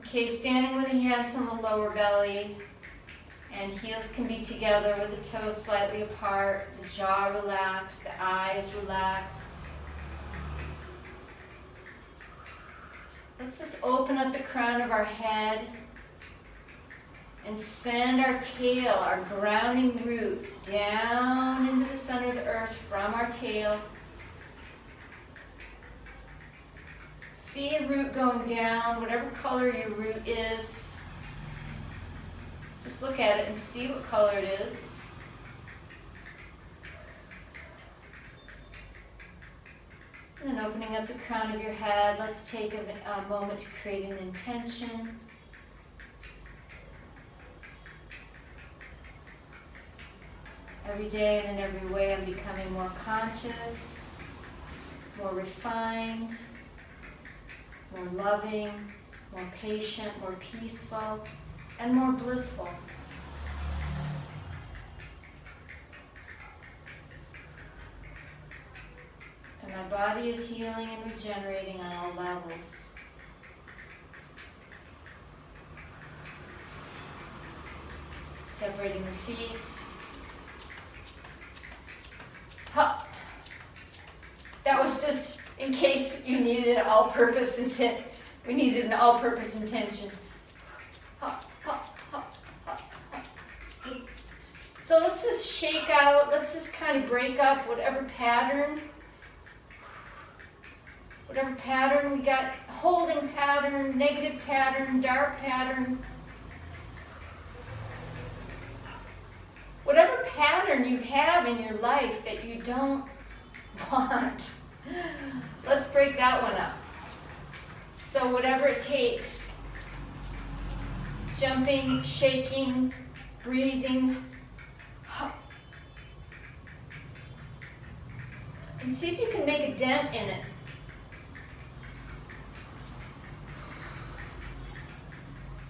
Okay, standing with the hands on the lower belly, and heels can be together with the toes slightly apart, the jaw relaxed, the eyes relaxed. Let's just open up the crown of our head and send our tail, our grounding root, down into the center of the earth from our tail. See a root going down, whatever color your root is. Just look at it and see what color it is. And then opening up the crown of your head, let's take a moment to create an intention. Every day and in every way I'm becoming more conscious, more refined, more loving, more patient, more peaceful, and more blissful. And my body is healing and regenerating on all levels. Separating the feet. Huh. That was just in case you needed an all-purpose intent. We needed an all-purpose intention. Huh, huh, huh, huh, huh. So let's just shake out, let's just kind of break up whatever pattern we got, holding pattern, negative pattern, dark pattern. Whatever pattern you have in your life that you don't want, let's break that one up. So whatever it takes, jumping, shaking, breathing, and see if you can make a dent in it.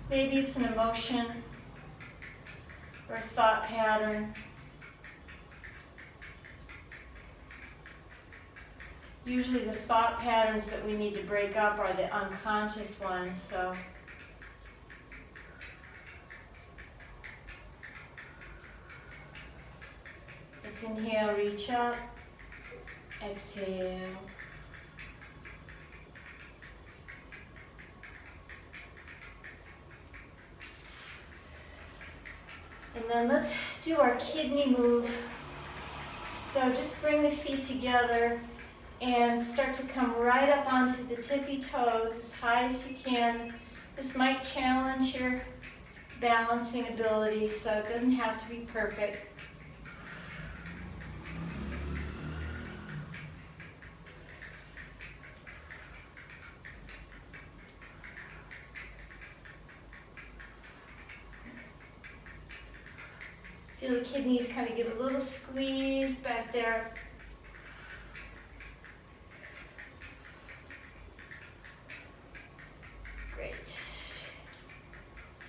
Maybe it's an emotion or a thought pattern. Usually the thought patterns that we need to break up are the unconscious ones, so let's inhale, reach up, exhale. And then let's do our kidney move. So just bring the feet together and start to come right up onto the tippy toes as high as you can. This might challenge your balancing ability, so it doesn't have to be perfect. Feel the kidneys kind of get a little squeeze back there. Great.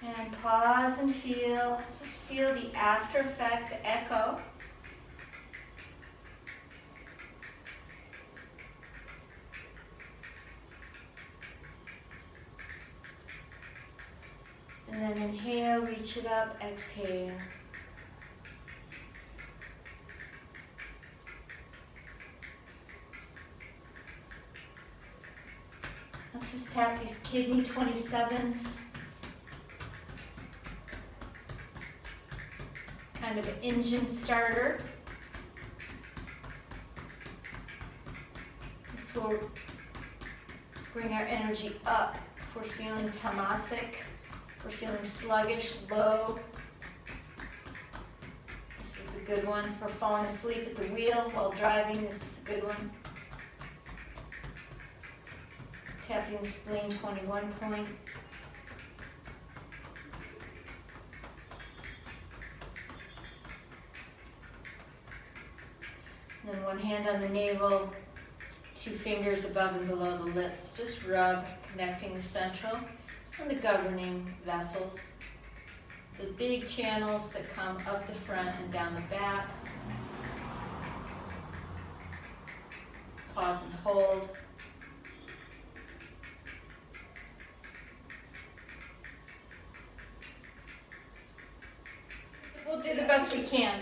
And pause and feel, just feel the after effect, the echo. And then inhale, reach it up, exhale. Let's just tap these kidney 27s. Kind of an engine starter. This will bring our energy up if we're feeling tamasic, if we're feeling sluggish, low. This is a good one for falling asleep at the wheel while driving. This is a good one. Tapping the spleen 21 point. And then one hand on the navel, 2 fingers above and below the lips. Just rub, connecting the central and the governing vessels. The big channels that come up the front and down the back. Pause and hold. We'll do the best we can.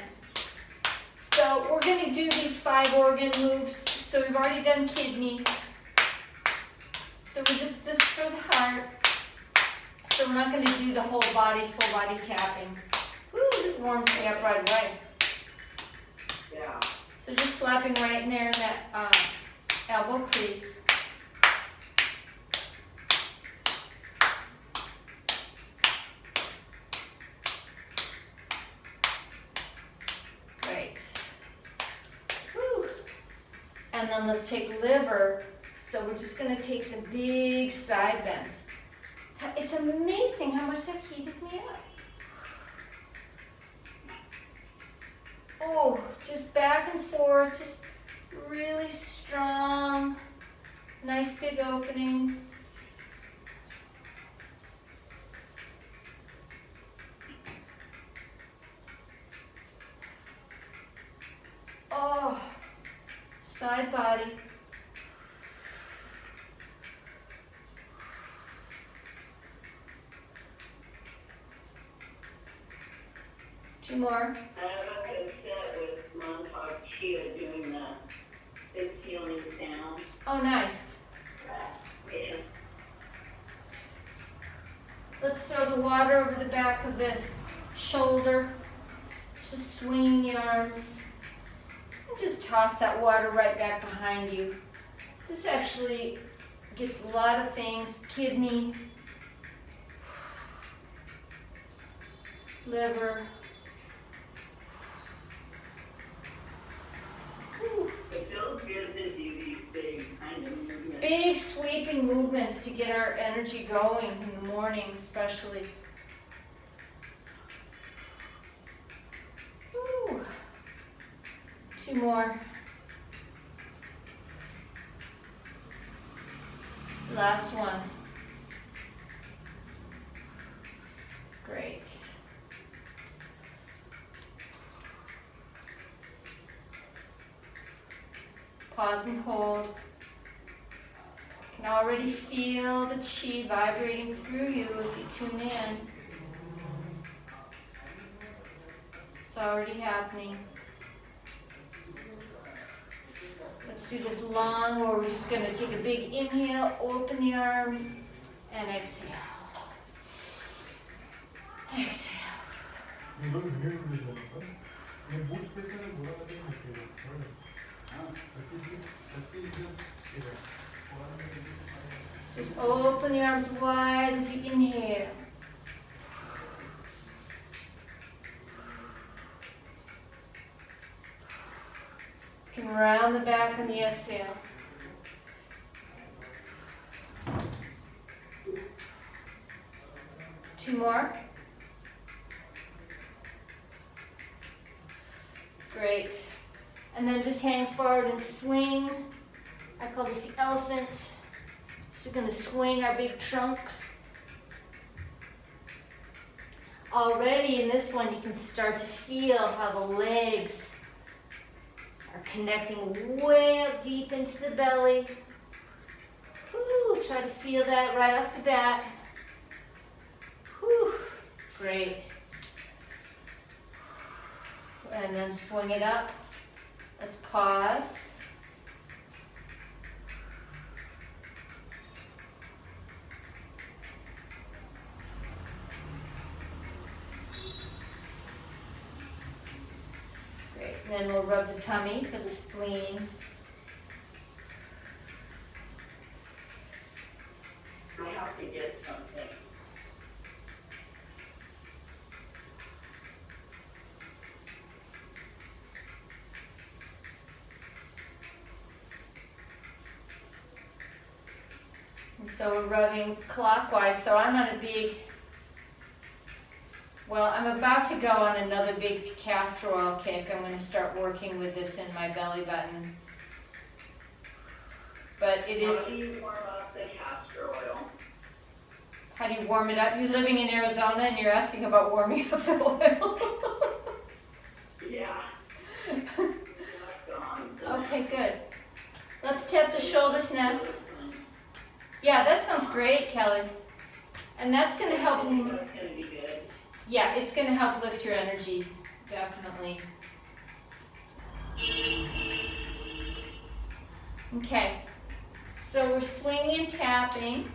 So we're going to do these 5 organ moves. So we've already done kidney. So we're just this for the heart. So we're not going to do the whole body, full body tapping. Woo, this warms me up right away. Yeah. So just slapping right in there in that elbow crease. Great. Woo. And then let's take liver. So we're just going to take some big side bends. It's amazing how much that heated me up. Oh, just back and forth, just really strong, nice big opening. Oh, side body. Two more. I have a cassette with Montauk Chia doing the 6 healing sounds. Oh, nice. Yeah. Let's throw the water over the back of the shoulder. Just swinging the arms. And just toss that water right back behind you. This actually gets a lot of things. Kidney, liver. It feels good to do these big kind of movements. Big sweeping movements to get our energy going in the morning especially. Woo. 2 more. Last one. Great. Pause and hold. You can already feel the chi vibrating through you if you tune in. It's already happening. Let's do this long where we're just going to take a big inhale, open the arms, and exhale. Exhale. Just open the arms wide as you inhale. You can round the back on the exhale. Two more. Great. And then just hang forward and swing. I call this the elephant. Just going to swing our big trunks. Already in this one, you can start to feel how the legs are connecting way up deep into the belly. Whew, try to feel that right off the bat. Whew, great. And then swing it up. Let's pause. Great, and then we'll rub the tummy for the spleen. I have to get something. And so we're rubbing clockwise. So I'm on a big, well, I'm about to go on another big castor oil kick. I'm going to start working with this in my belly button. But it is... How do you warm up the castor oil? How do you warm it up? You're living in Arizona and you're asking about warming up the oil. Yeah. Okay, good. Let's tap the shoulders nest. Yeah, that sounds great, Kelly. And that's going to help you. That's going to be good. Yeah, it's going to help lift your energy, definitely. Okay, so we're swinging and tapping.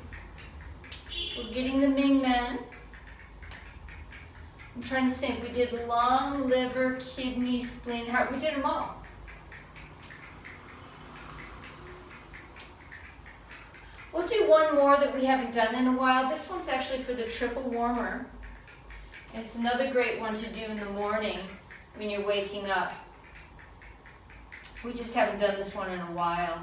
We're getting the Ming Men. I'm trying to think. We did lung, liver, kidney, spleen, heart. We did them all. We'll do one more that we haven't done in a while. This one's actually for the triple warmer. It's another great one to do in the morning when you're waking up. We just haven't done this one in a while.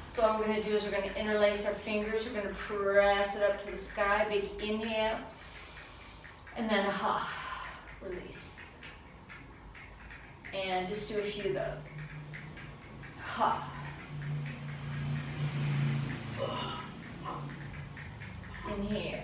So all we're going to do is we're going to interlace our fingers. We're going to press it up to the sky. Big inhale. And then release. And just do a few of those. Inhale.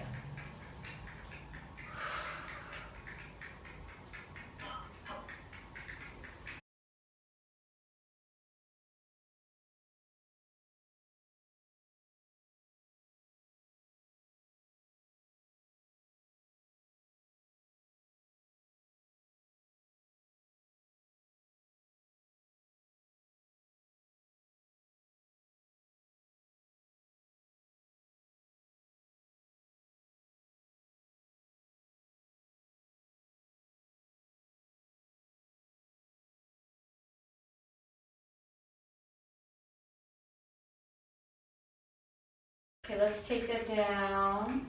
Okay, let's take that down.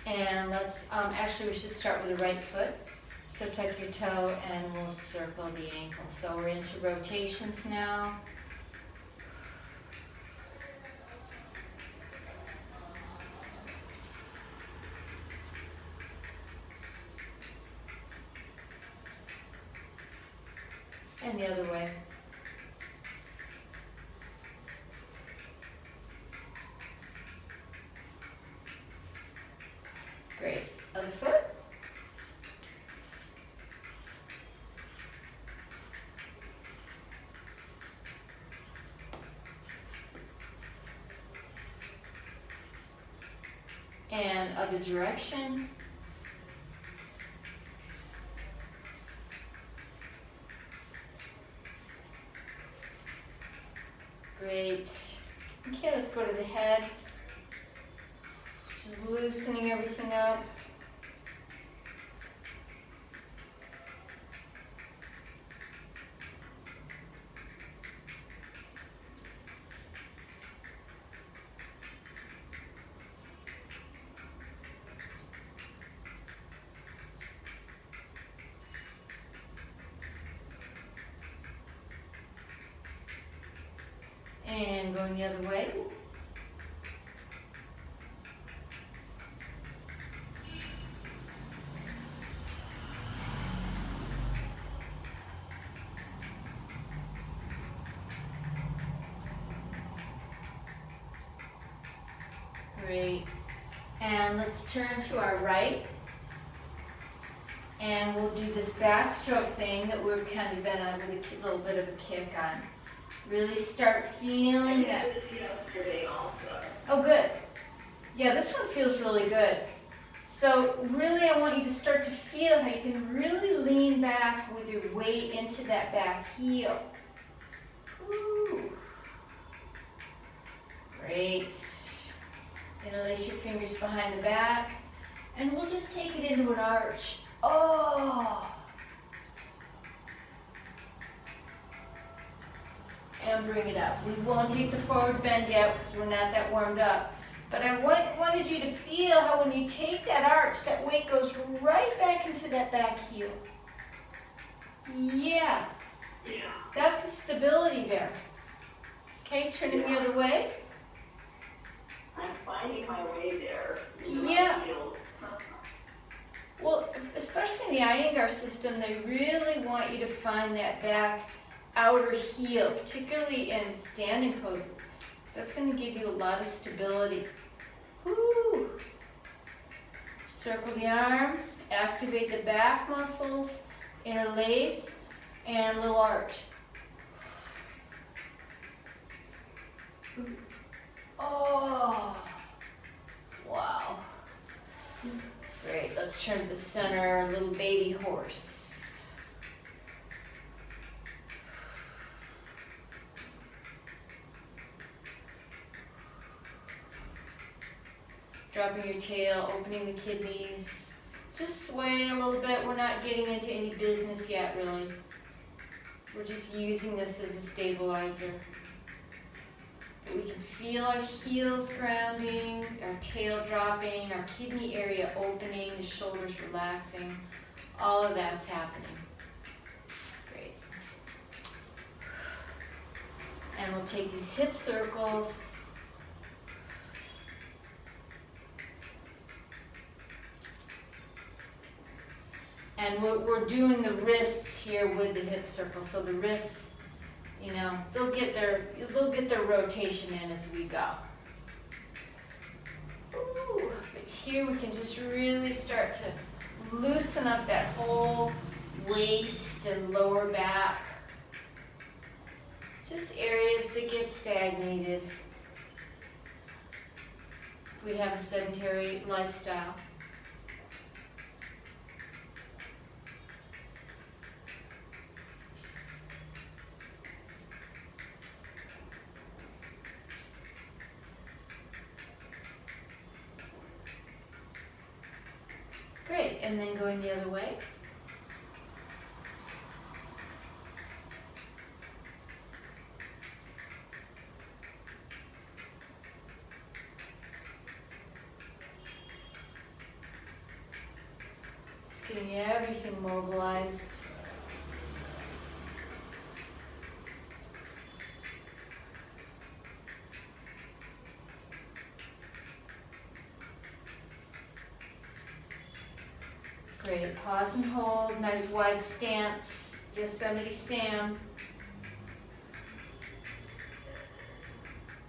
And let's, actually we should start with the right foot. So tuck your toe and we'll circle the ankle. So we're into rotations now. And the other way. Great. Other foot. And other direction. Great. Okay, let's go to the head. Just loosening everything up. And going the other way. Great. And let's turn to our right. And we'll do this backstroke thing that we've kind of been on with a little bit of a kick on. Really start feeling that. I did this yesterday also. Oh, good. Yeah, this one feels really good. So really I want you to start to feel how you can really lean back with your weight into that back heel. Ooh. Great. Interlace your fingers behind the back. And we'll just take it into an arch. Oh. And bring it up. We won't take the forward bend yet because we're not that warmed up. But I wanted you to feel how when you take that arch, that weight goes right back into that back heel. Yeah. Yeah. That's the stability there. Okay, turning the other way. I'm finding my way there. Yeah. Well, especially in the Iyengar system, they really want you to find that back outer heel, particularly in standing poses. So that's going to give you a lot of stability. Woo. Circle the arm, activate the back muscles, interlace, and a little arch. Oh, wow. Great, let's turn to the center, little baby horse. Dropping your tail, opening the kidneys. Just sway a little bit. We're not getting into any business yet, really. We're just using this as a stabilizer. We can feel our heels grounding, our tail dropping, our kidney area opening, the shoulders relaxing. All of that's happening. Great. And we'll take these hip circles. And we're doing the wrists here with the hip circle. So the wrists, you know, they'll get their rotation in as we go. Ooh, but here we can just really start to loosen up that whole waist and lower back. Just areas that get stagnated if we have a sedentary lifestyle. Great, and then going the other way. Just getting everything mobilized. Great, pause and hold, nice wide stance, Yosemite Sam.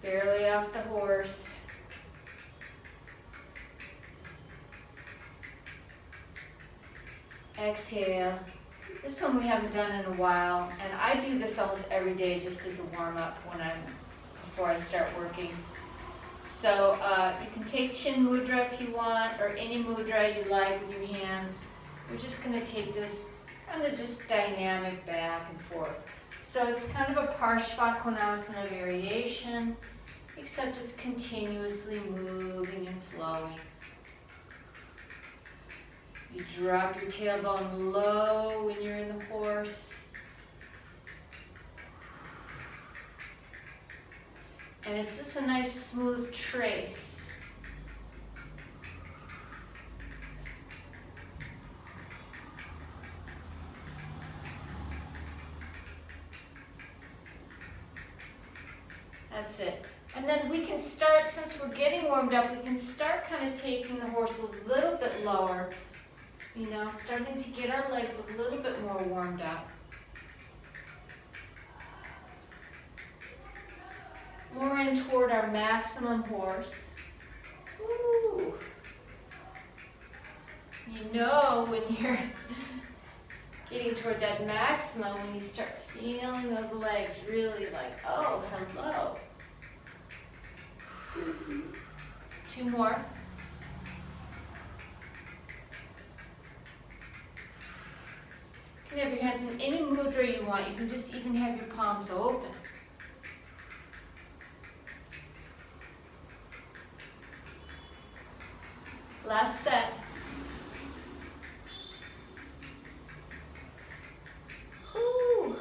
Barely off the horse. Exhale. This one we haven't done in a while, and I do this almost every day just as a warm-up before I start working. So you can take chin mudra if you want, or any mudra you like with your hands. We're just going to take this kind of just dynamic back and forth. So it's kind of a Parshvakonasana variation, except it's continuously moving and flowing. You drop your tailbone low when you're in the horse. And it's just a nice smooth trace. That's it. And then we can start, since we're getting warmed up, we can start kind of taking the horse a little bit lower. You know, starting to get our legs a little bit more warmed up. More in toward our maximum horse. Ooh. You know when you're getting toward that maximum, when you start feeling those legs really like, oh, hello. 2 more. You can have your hands in any mudra you want. You can just even have your palms open. Last set. Whew.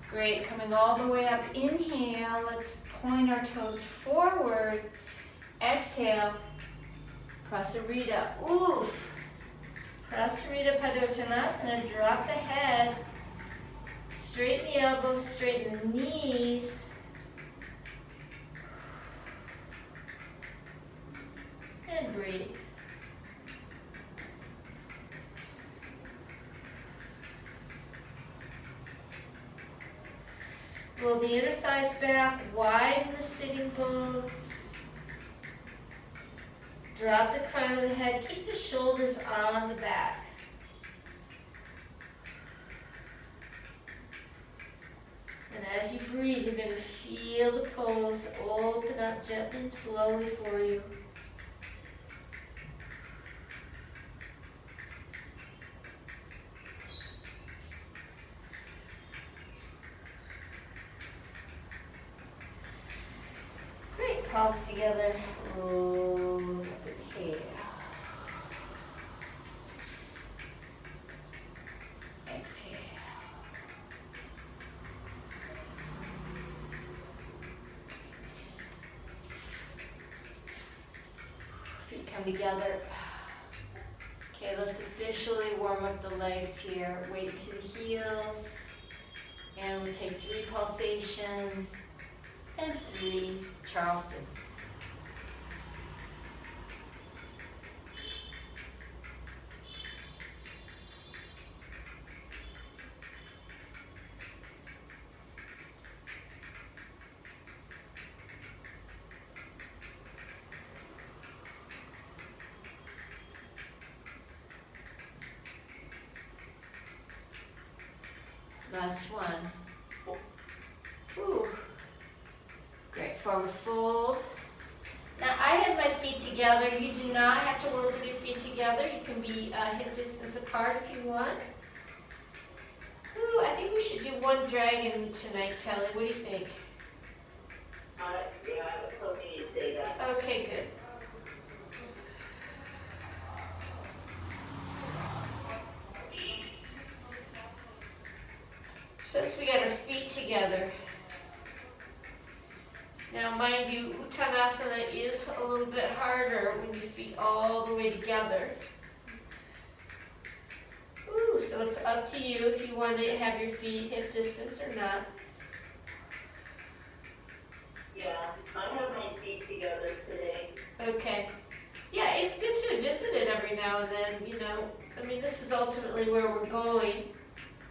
Great, coming all the way up. Inhale, let's point our toes forward. Exhale, Prasarita. Oof. Prasarita Padottanasana, drop the head. Straighten the elbows, straighten the knees. And breathe. Roll the inner thighs back, widen the sitting bones. Drop the crown of the head, keep the shoulders on the back. And As you breathe, you're going to feel the pose open up gently and slowly for you. Great, palms together. Roll up, inhale. Exhale. Feet come together. Okay, let's officially warm up the legs here. Weight to the heels. And we'll take 3 pulsations and 3 Charlestons. Last one. Ooh. Great, forward fold. Now I have my feet together. You do not have to work with your feet together. You can be hip distance apart if you want. Ooh, I think we should do one dragon tonight, Kelly. What do you think? Yeah, I was hoping you'd say that. Okay, good. Since we got our feet together, now mind you, Uttanasana is a little bit harder when your feet all the way together. Ooh, so it's up to you if you want to have your feet hip distance or not. Yeah, I have my feet together today. Okay. Yeah, it's good to visit it every now and then, you know. I mean, this is ultimately where we're going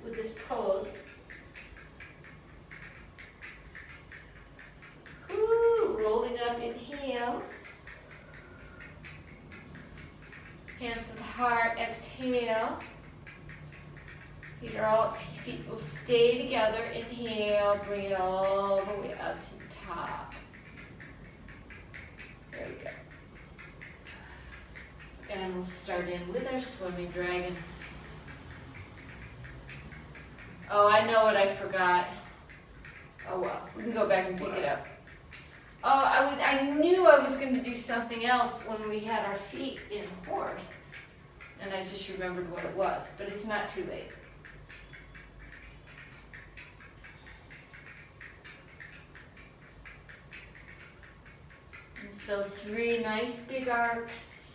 with this pose. Ooh, rolling up, inhale. Hands to the heart, exhale. Feet will stay together, inhale, bring it all the way up to the top. There we go. And we'll start in with our swimming dragon. Oh, I know what I forgot. Oh well, we can go back and pick it up. Oh, I knew I was going to do something else when we had our feet in horse. And I just remembered what it was, but it's not too late. And so 3 nice big arcs.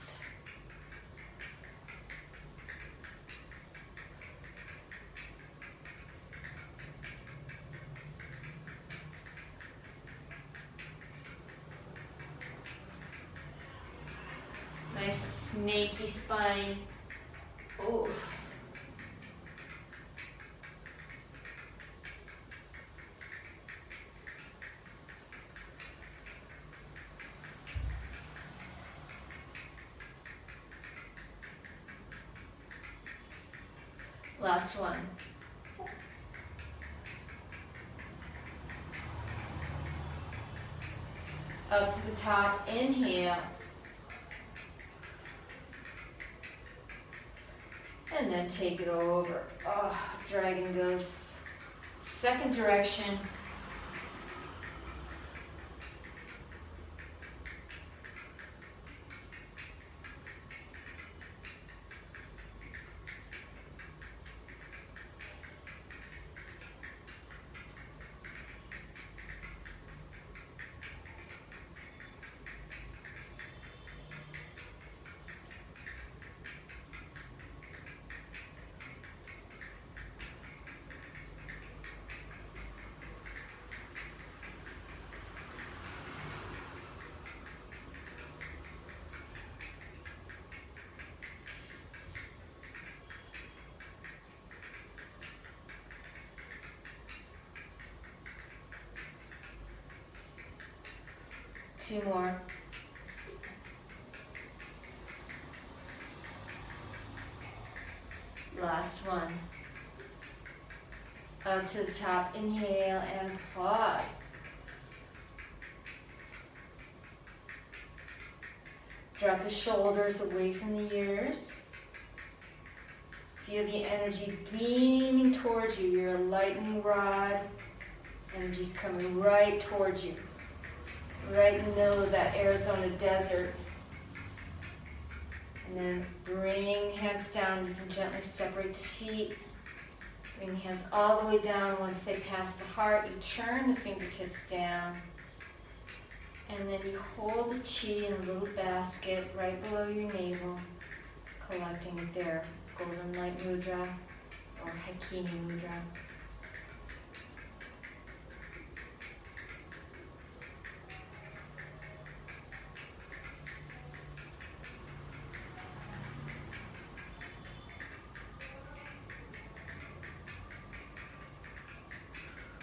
Nice snaky spine. Ooh. Last one. Up to the top, inhale. And then take it over. Oh, dragon goes second direction. Two more. Last one. Up to the top, inhale and pause. Drop the shoulders away from the ears. Feel the energy beaming towards you. You're a lightning rod. Energy's coming right towards you. Right in the middle of that Arizona desert. And then bring hands down. You can gently separate the feet. Bring the hands all the way down. Once they pass the heart, you turn the fingertips down. And then you hold the chi in a little basket right below your navel, collecting it there. Golden Light Mudra or Hakini Mudra.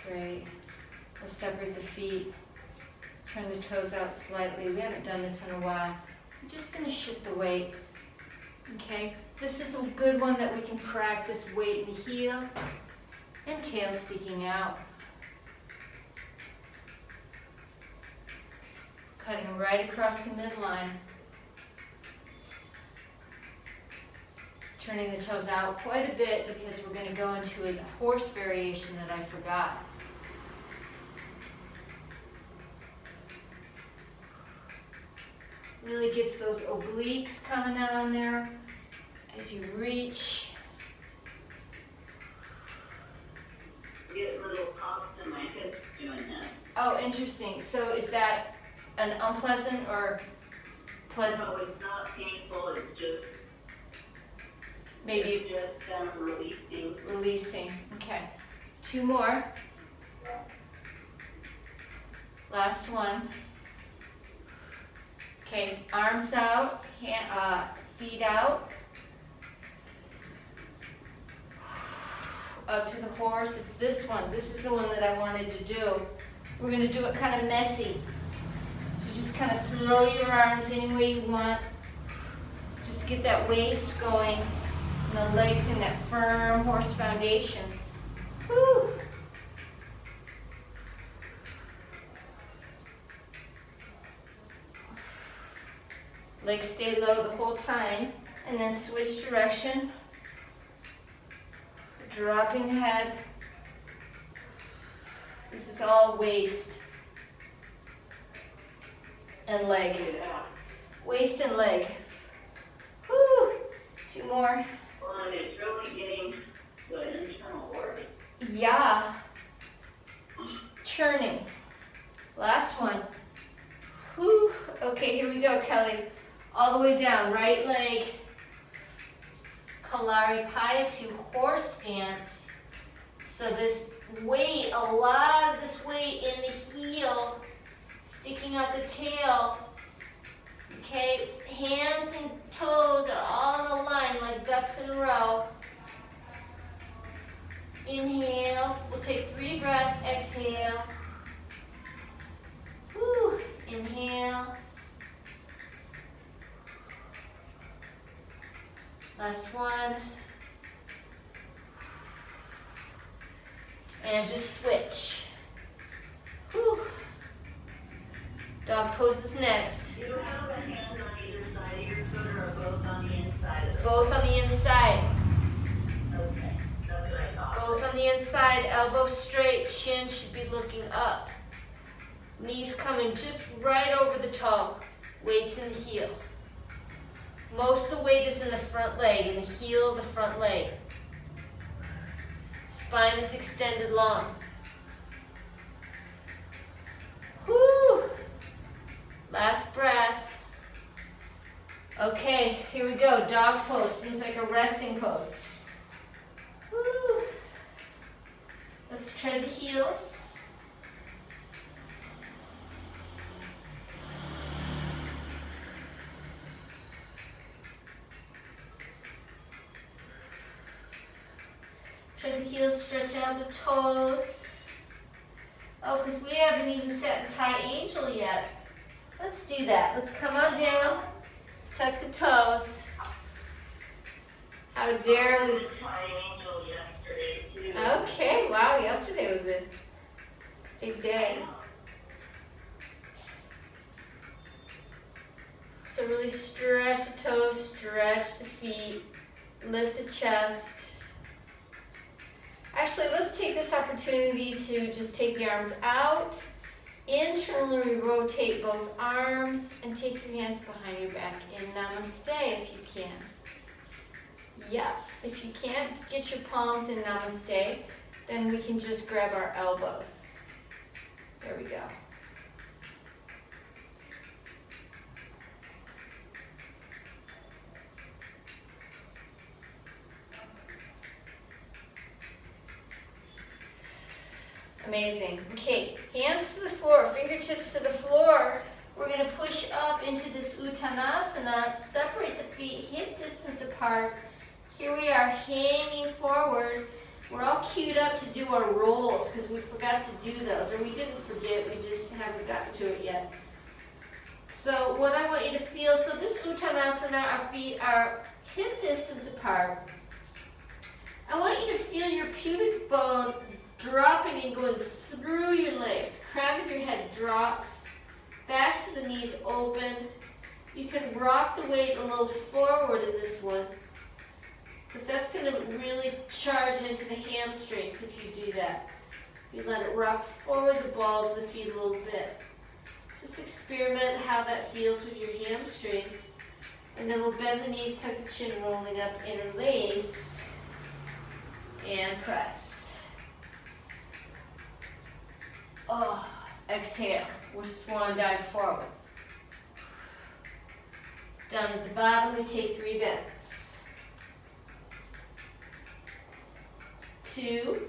Great. We'll separate the feet. Turn the toes out slightly. We haven't done this in a while. I'm just going to shift the weight. Okay? This is a good one that we can practice weight in the heel and tail sticking out. Cutting right across the midline. Turning the toes out quite a bit because we're going to go into a horse variation that I forgot. Really gets those obliques coming on there as you reach. Get little pops in my hips doing this. Oh, interesting. So is that an unpleasant or pleasant? No, it's not painful, it's just, Maybe it's just releasing. releasing. Okay. 2 more. Last one. Okay, arms out, feet out. Up to the horse. It's this one. This is the one that I wanted to do. We're going to do it kind of messy. So just kind of throw your arms any way you want. Just get that waist going and the legs in that firm horse foundation. Woo! Legs stay low the whole time, and then switch direction. Dropping the head. This is all waist and leg. Yeah. Waist and leg. Woo! 2 more. Well, and it's really getting the internal organ. Yeah. Churning. Last one. Whew. Okay, here we go, Kelly. All the way down, right leg, Kalaripaya to horse stance. So this weight, a lot of this weight in the heel, sticking out the tail. Okay, hands and toes are all in a line like ducks in a row. Inhale, we'll take 3 breaths, exhale. Woo. Inhale. Last one. And just switch. Whew. Dog pose is next. Do you have a hand on either side of your foot or both on the inside of the foot? Both on the inside. Okay, that's what I thought. Both on the inside. Elbow straight. Chin should be looking up. Knees coming just right over the toe. Weights in the heel. Most of the weight is in the front leg, in the heel of the front leg. Spine is extended long. Whoo! Last breath. Okay, here we go. Dog pose. Seems like a resting pose. Woo! Let's try the heels. Try the heels, stretch out the toes. Oh, because we haven't even sat in Thai Angel yet. Let's do that. Let's come on down. Tuck the toes. How dare I we? did Thai Angel yesterday too. Okay, wow, yesterday was a big day. So really stretch the toes, stretch the feet, lift the chest. Actually, let's take this opportunity to just take the arms out. Internally rotate both arms and take your hands behind your back in Namaste if you can. Yep, if you can't get your palms in Namaste, then we can just grab our elbows. There we go. Amazing. Okay, hands to the floor, fingertips to the floor. We're going to push up into this Uttanasana, separate the feet hip distance apart. Here we are hanging forward. We're all queued up to do our rolls because we forgot to do those, or we didn't forget, we just haven't gotten to it yet. So what I want you to feel, so this Uttanasana, our feet are hip distance apart. I want you to feel your pubic bone dropping and going through your legs. Crown of your head drops, backs of the knees open. You can rock the weight a little forward in this one, because that's going to really charge into the hamstrings if you do that. If you let it rock forward the balls of the feet a little bit. Just experiment how that feels with your hamstrings. And then we'll bend the knees, tuck the chin, rolling up, interlace, and press. Oh, exhale. We're swan dive forward. Down at the bottom, we take 3 bends. 2,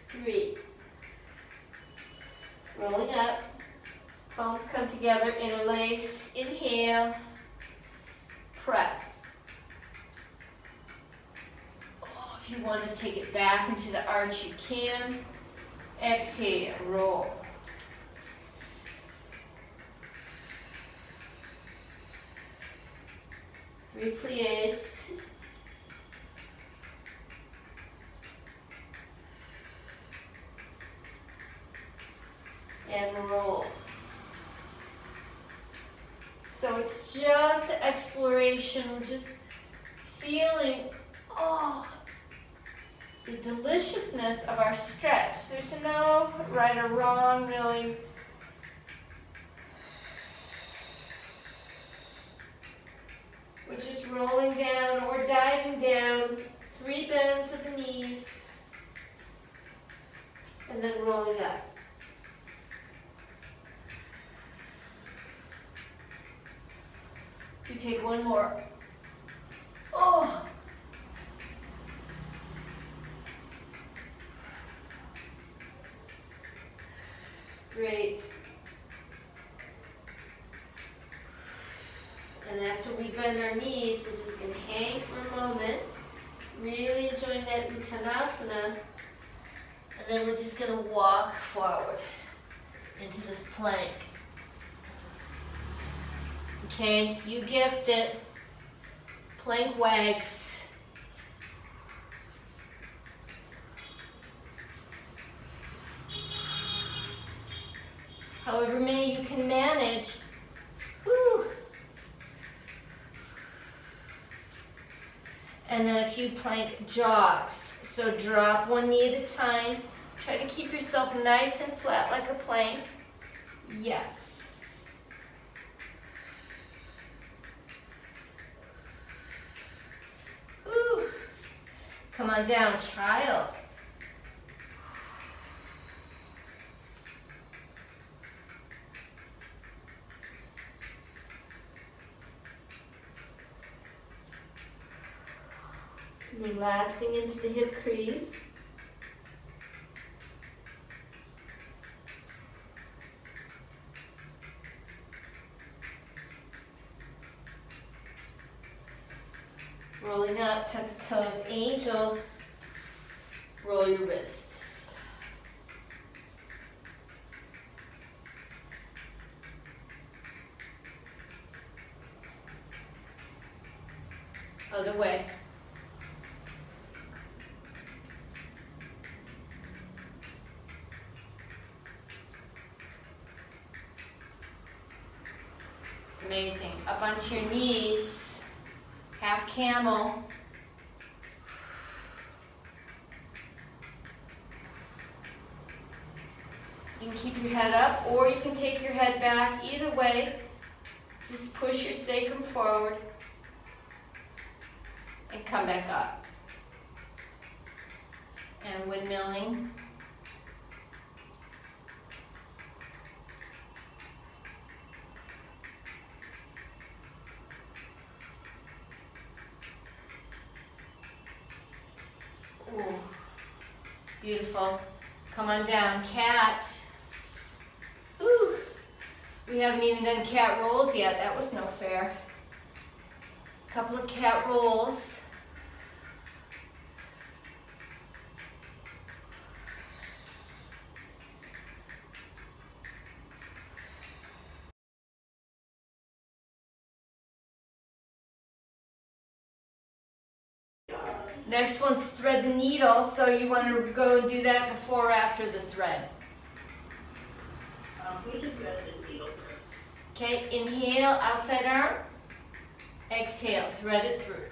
3. Rolling up. Palms come together, interlace. Inhale. Press. If you want to take it back into the arch, you can. Exhale, roll. Replies. And roll. So it's just exploration. We're just feeling, the deliciousness of our stretch. There's no right or wrong, really. We're just rolling down or diving down, 3 bends of the knees, and then rolling up. You take one more. Oh! Great. And after we bend our knees, we're just going to hang for a moment, really enjoying that Uttanasana, and then we're just going to walk forward into this plank. Okay, you guessed it, plank wags. However many you can manage. Woo. And then a few plank jogs. So drop one knee at a time. Try to keep yourself nice and flat like a plank. Yes. Woo. Come on down, child. Relaxing into the hip crease. Rolling up, tuck the toes, angel. Roll your wrists. Other way. Amazing. Up onto your knees, half camel. You can keep your head up or you can take your head back. Either way, just push your sacrum forward and come back up. And windmilling. Ooh, beautiful. Come on down, cat. Ooh. We haven't even done cat rolls yet. That was no fair. Couple of cat rolls. Next one's thread the needle, so you want to go and do that before or after the thread. We can thread the needle first. Okay, inhale, outside arm. Exhale, thread it through.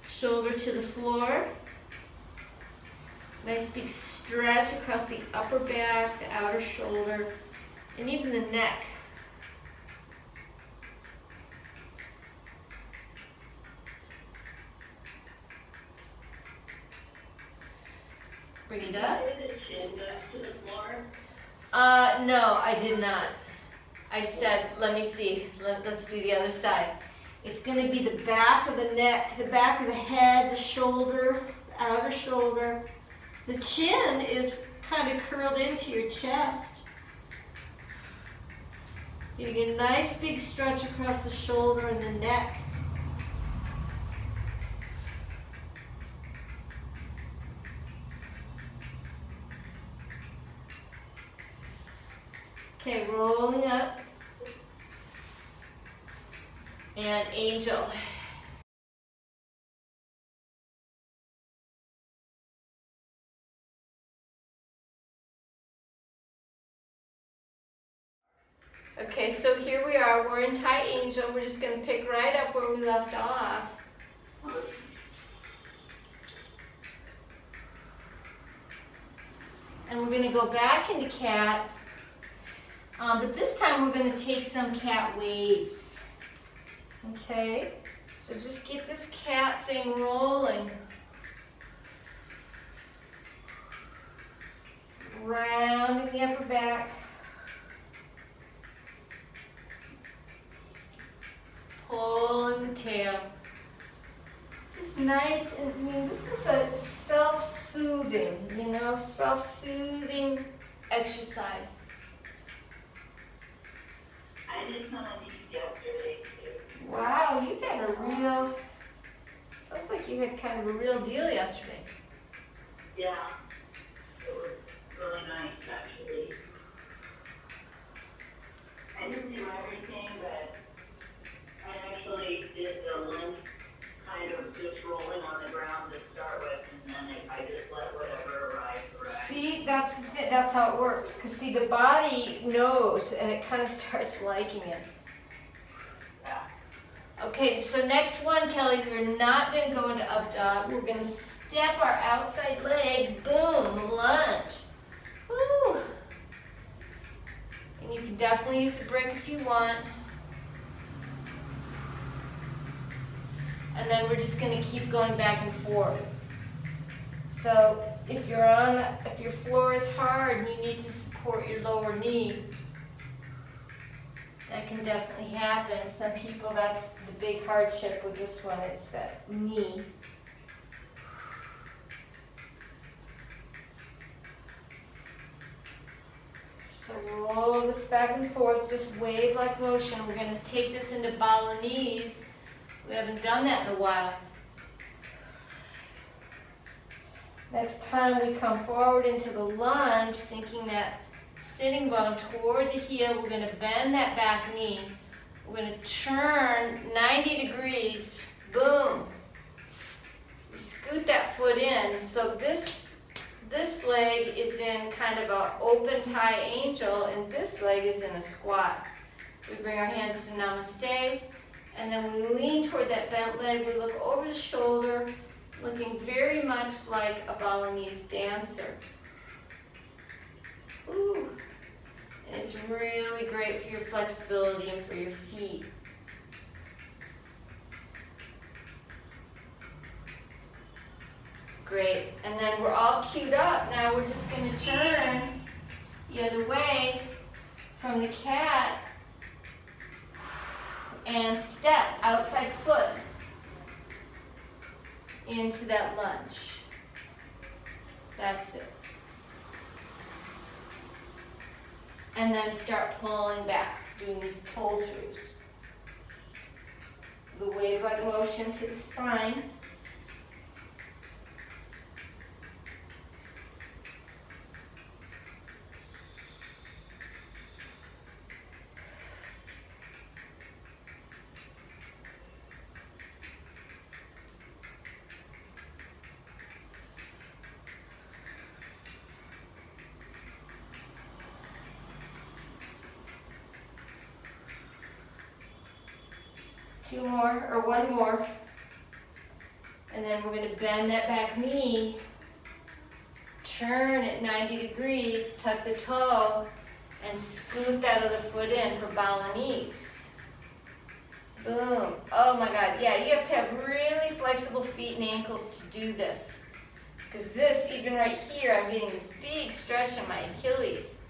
Shoulder to the floor. Nice big stretch across the upper back, the outer shoulder, and even the neck. Bring it up. Where the chin goes to the floor. No, I did not. I said, let me see. Let's do the other side. It's going to be the back of the neck, the back of the head, the shoulder, the outer shoulder. The chin is kind of curled into your chest. You get a nice big stretch across the shoulder and the neck. Okay, rolling up. And angel. Okay, so here we are. We're in Thai Angel. We're just going to pick right up where we left off. And we're going to go back into cat. But this time we're going to take some cat waves. Okay, so just get this cat thing rolling. Rounding the upper back. Pulling the tail. Just nice, and I mean, this is a self-soothing, self-soothing exercise. I did some of these yesterday too. Wow, you got a real, sounds like you had kind of a real deal yesterday. Yeah, it was really nice actually. I didn't do everything, but I actually did the lunge kind of just rolling on the ground to start with, and then I just let whatever arise. See, that's how it works. Because see, the body knows, and it kind of starts liking it. Yeah. Okay, so next one, Kelly, we're not going to go into up dog. We're going to step our outside leg, boom, lunge. Woo! And you can definitely use a brick if you want. And then we're just going to keep going back and forth. So if your floor is hard and you need to support your lower knee, that can definitely happen. Some people, that's the big hardship with this one, it's that knee. So roll this back and forth, just wave-like motion. We're going to take this into Balinese. We haven't done that in a while. Next time we come forward into the lunge, sinking that sitting bone toward the heel, we're going to bend that back knee. We're going to turn 90 degrees, boom. We scoot that foot in. So this this leg is in kind of a open tie angel, and this leg is in a squat. We bring our hands to namaste, and then we lean toward that bent leg. We look over the shoulder, looking very much like a Balinese dancer. Ooh. And it's really great for your flexibility and for your feet. Great. And then we're all queued up. Now we're just going to turn the other way from the cat and step outside foot into that lunge. That's it. And then start pulling back, doing these pull-throughs. The wave-like motion to the spine. Two more, or one more. And then we're going to bend that back knee, turn at 90 degrees, tuck the toe, and scoot that other foot in for Balinese. Boom. Oh my God, yeah, you have to have really flexible feet and ankles to do this. Because this, even right here, I'm getting this big stretch in my Achilles.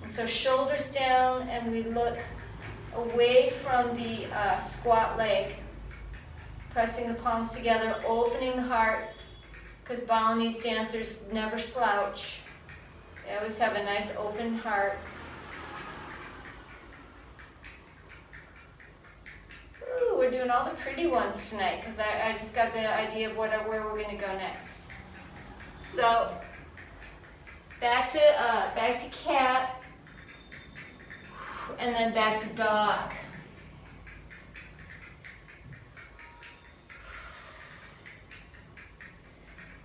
And so shoulders down, and we look away from the squat leg, pressing the palms together, opening the heart, because Balinese dancers never slouch. They always have a nice open heart. Ooh, we're doing all the pretty ones tonight, because I just got the idea of where we're going to go next. So, back to cat, and then back to dog.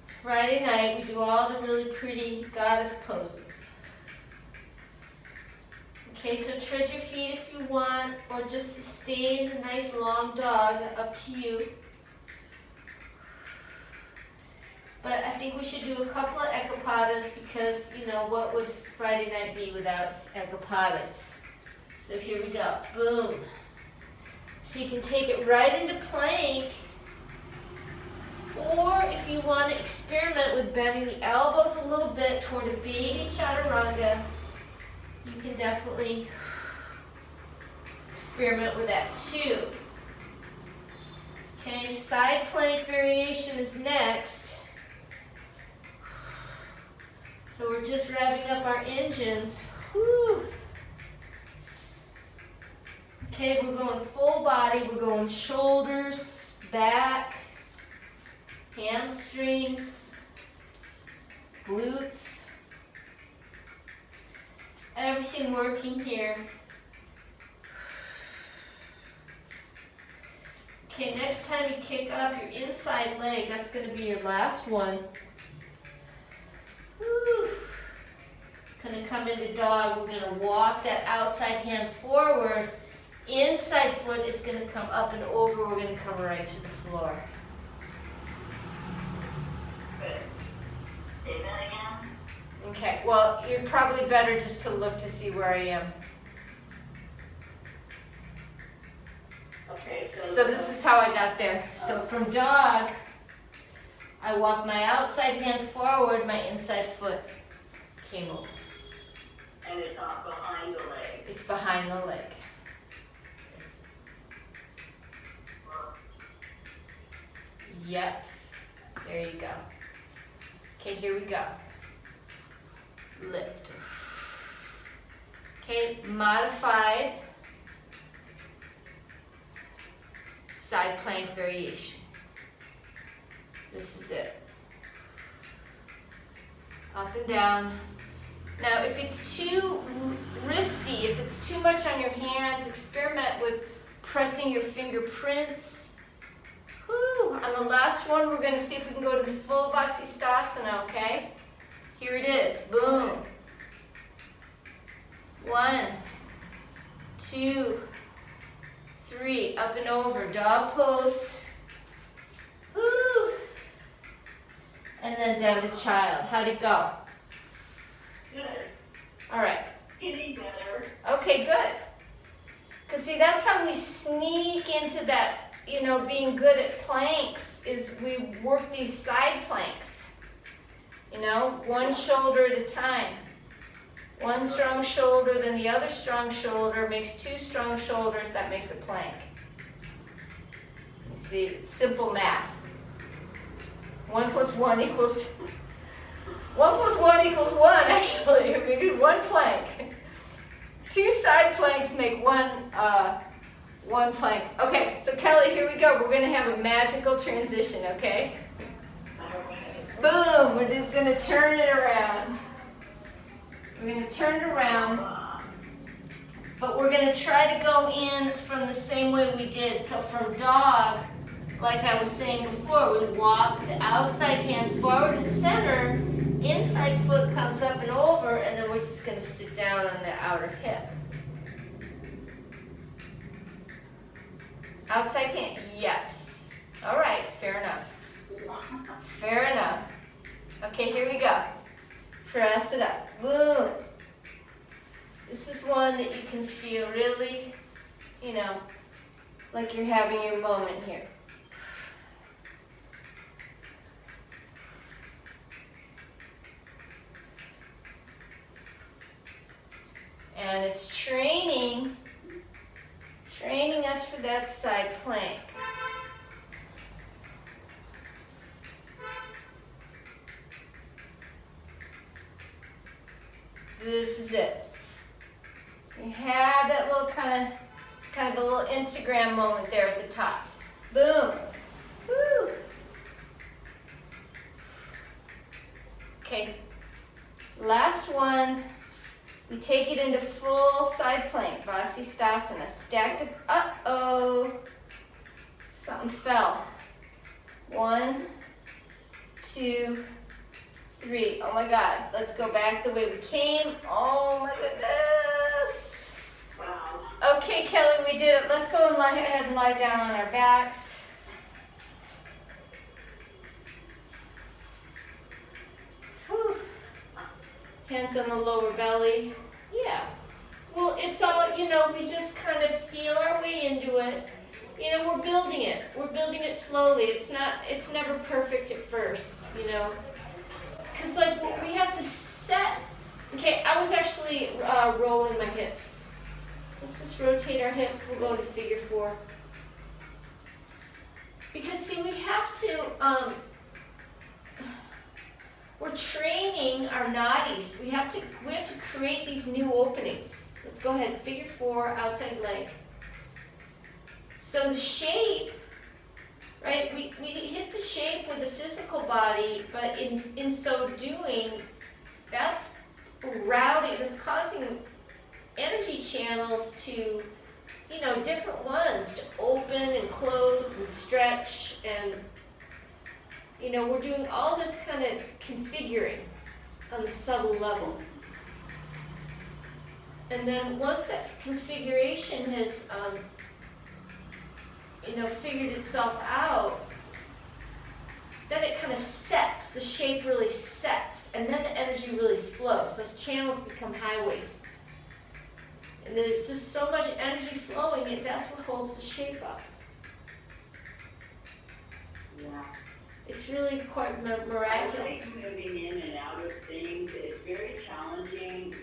It's Friday night, we do all the really pretty goddess poses. Okay, so tread your feet if you want, or just sustain the nice long dog, up to you. But I think we should do a couple of ekapadas because, you know, what would Friday night be without ekapadas? So here we go, boom. So you can take it right into plank, or if you want to experiment with bending the elbows a little bit toward a baby chaturanga, you can definitely experiment with that too. Okay, side plank variation is next. So we're just revving up our engines. Whew. Okay, we're going full body, we're going shoulders, back, hamstrings, glutes, everything working here. Okay, next time you kick up your inside leg, that's going to be your last one. Woo. Going to come into dog, we're going to walk that outside hand forward. Inside foot is going to come up and over. We're going to come right to the floor. Good. Say that again. Okay, well, you're probably better just to look to see where I am. Okay, So this is how I got there. So from dog, I walk my outside hand forward, my inside foot came over. And it's off behind the leg. It's behind the leg. Yep. There you go. Okay, here we go. Lift. Okay, modified side plank variation. This is it. Up and down. Now, if it's too wristy, if it's too much on your hands, experiment with pressing your fingerprints. Woo, On the last one, we're going to see if we can go to full Vasisthasana, okay? Here it is. Boom. 1, 2, 3. Up and over. Dog pose. Woo. And then down to child. How'd it go? Good. All right. Getting better. Okay, good. Because see, that's how we sneak into that, being good at planks, is we work these side planks. One shoulder at a time. One strong shoulder, then the other strong shoulder makes 2 strong shoulders, that makes a plank. You see, it's simple math. 1 plus 1 equals 1 actually. We do 1 plank. 2 side planks make one plank. Okay, so Kelly, here we go. We're gonna have a magical transition, okay? Boom, we're just gonna turn it around. We're gonna turn it around, but we're gonna try to go in from the same way we did. So from dog, like I was saying before, we walk the outside hand forward and center, inside foot comes up and over, and then we're just gonna sit down on the outer hip. Outside hand, yes. All right, fair enough. Fair enough. Okay, here we go. Press it up. Boom. This is one that you can feel really, like you're having your moment here. And it's training us for that side plank. This is it. You have that little kind of a little Instagram moment there at the top. Boom. Woo. Okay. Last one. We take it into full side plank, Vasisthasana. Stacked of, something fell. 1, 2, 3. Oh my God, let's go back the way we came. Oh my goodness. Wow. Okay, Kelly, we did it. Let's go and lie ahead and lie down on our backs. Whew. Hands on the lower belly. Yeah. Well, it's all, we just kind of feel our way into it. We're building it. We're building it slowly. It's never perfect at first, Because we have to set. Okay, I was actually rolling my hips. Let's just rotate our hips. We'll go to figure 4. Because see, we have to, we're training our nadis. We have to create these new openings. Let's go ahead, figure 4, outside leg. So the shape, right? We hit the shape with the physical body, but in so doing, that's routing. That's causing energy channels to, different ones to open and close and stretch, and we're doing all this kind of configuring on the subtle level. And then once that configuration has, figured itself out, then it kind of sets, the shape really sets, and then the energy really flows. Those channels become highways. And there's just so much energy flowing, and that's what holds the shape up. Yeah. It's really quite miraculous. I like moving in and out of things. It's very challenging,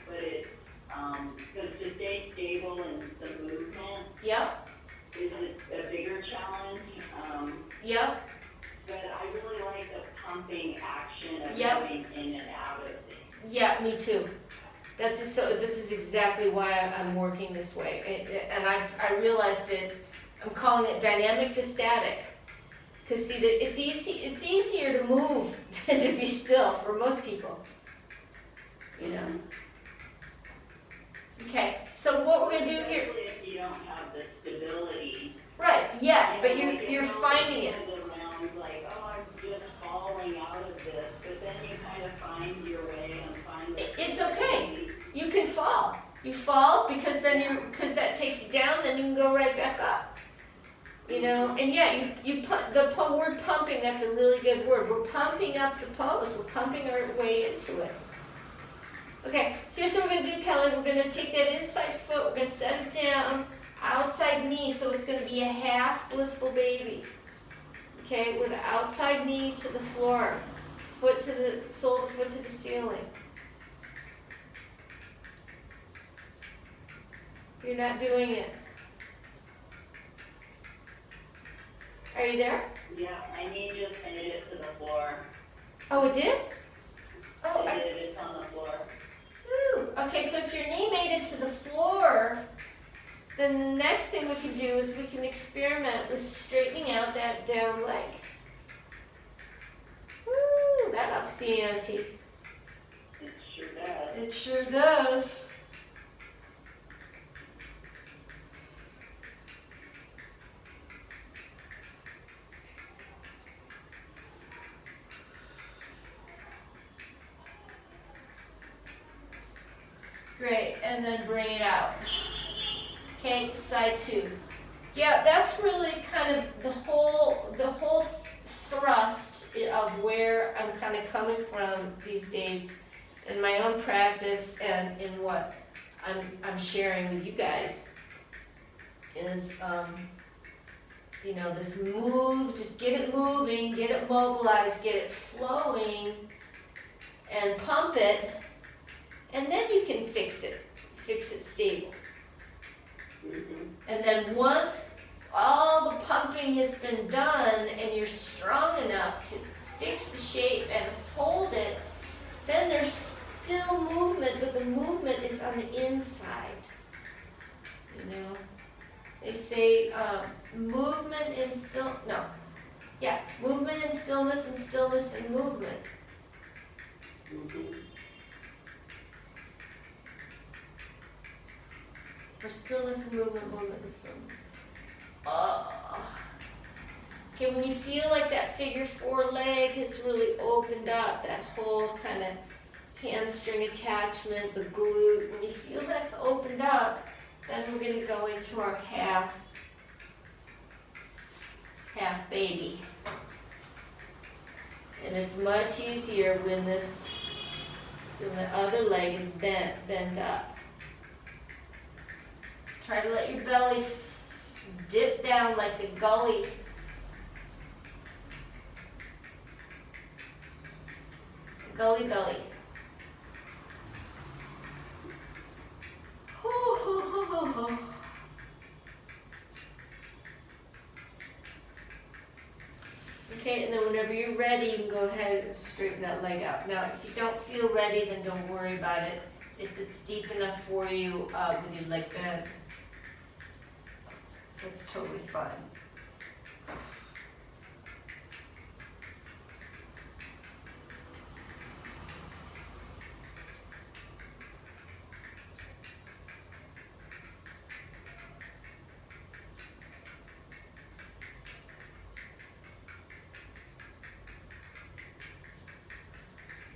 but it's, because to stay stable in the movement Yep. is a bigger challenge. Yep. But I really like the pumping action of Yep. moving in and out of things. Yeah, me too. This is exactly why I'm working this way. And I realized it. I'm calling it dynamic to static. Because see, it's easier to move than to be still for most people. Okay, so what we're gonna do here. Especially if you don't have the stability Right, yeah, but like, you're it finding it. goes around like, oh, I'm just falling out of this, but then you kind of find your way and find this. It's okay. You can fall. You fall because because that takes you down, then you can go right back up. You know, and yeah, you put the word pumping, that's a really good word. We're pumping up the pose, we're pumping our way into it. Okay, here's what we're gonna do, Kelly. We're gonna take that inside foot, we're gonna set it down, outside knee, so it's gonna be a half blissful baby. Okay, with the outside knee to the floor, foot to the sole of the foot to the ceiling. You're not doing it. Are you there? Yeah, my knee just made it to the floor. Oh, it did? Oh, It did, it's on the floor. Woo. Okay, so if your knee made it to the floor, then the next thing we can do is we can experiment with straightening out that down leg. Woo, that ups the ante. It sure does. It sure does. Great, and then bring it out. Okay, side two. Yeah, that's really kind of the whole thrust of where I'm kind of coming from these days in my own practice and in what I'm sharing with you guys is you know, this move, just get it moving, get it mobilized, get it flowing, and pump it, and then you can fix it stable. And then once all the pumping has been done and you're strong enough to fix the shape and hold it, then there's still movement, but the movement is on the inside. You know, they say movement and movement and stillness and movement. For stillness and movement, movement and stillness. Okay, when you feel like that figure four leg has really opened up, that whole kind of hamstring attachment, the glute, when you feel that's opened up, then we're going to go into our half baby. And it's much easier when the other leg is bent up. Try to let your belly dip down like the gully. Gully belly. Okay, and then whenever you're ready, you can go ahead and straighten that leg out. Now, if you don't feel ready, then don't worry about it. If it's deep enough for you with your leg bent, that's totally fine.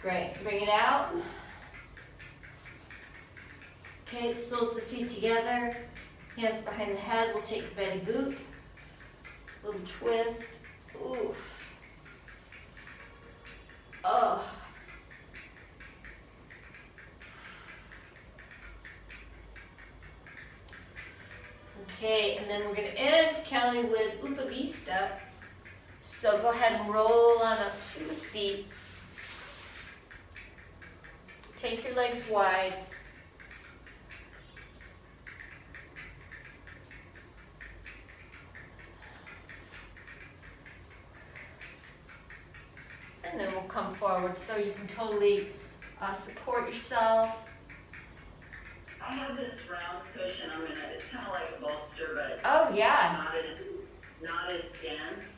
Great, bring it out. Okay, soles of the feet together, hands behind the head, we'll take a Betty Boop, little twist, oof, oh. Okay, and then we're gonna end, Kelly, with Upavista. So go ahead and roll on up to a seat. Take your legs wide. And then we'll come forward so you can totally support yourself. I have this round cushion. It's kind of like a bolster, but Oh yeah. not as dense.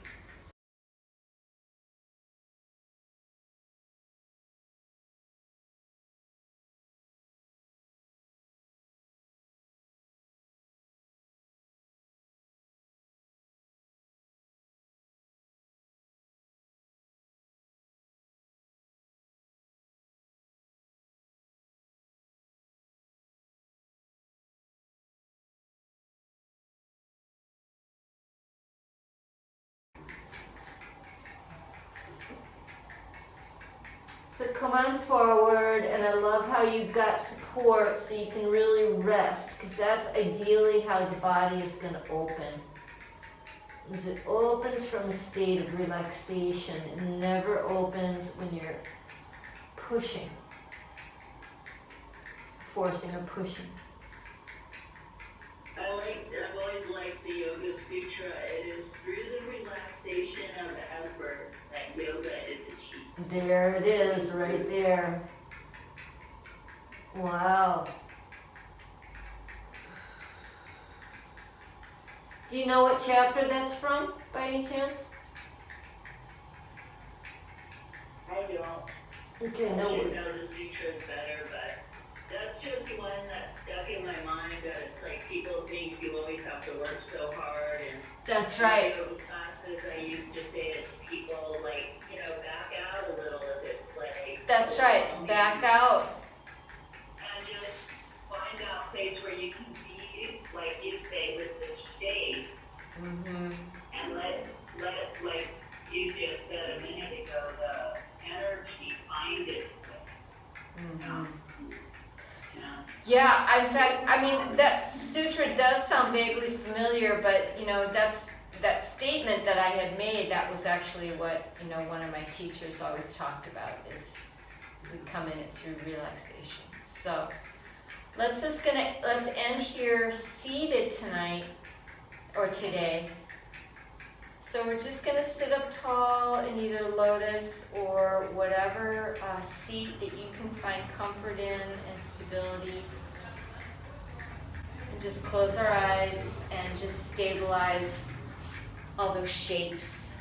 So come on forward, and I love how you've got support so you can really rest, because that's ideally how the body is going to open. As it opens from a state of relaxation, it never opens when you're pushing, forcing or pushing. I've always liked the Yoga Sutra. It is through the relaxation of effort that yoga is achieved. There it is, right there. Wow. Do you know what chapter that's from, by any chance? I don't. Okay, I no should worries. know the sutras better, but that's just one that's stuck in my mind. That it's like people think you always have to work so hard, and That's right. in yoga classes, I used to say it to people, like, back out a little if it's like. That's right. Back out. And just find a place where you can be, like you say, with the shade, Mm-hmm. and let like you just said a minute ago, the energy find its way. Mm-hmm. Yeah. Yeah, in fact, I mean, that sutra does sound vaguely familiar, but, that statement that I had made, that was actually what, one of my teachers always talked about, is we come in it through relaxation. So let's end here seated tonight, or today. So we're just gonna sit up tall in either lotus or whatever seat that you can find comfort in and stability. And just close our eyes and just stabilize all those shapes.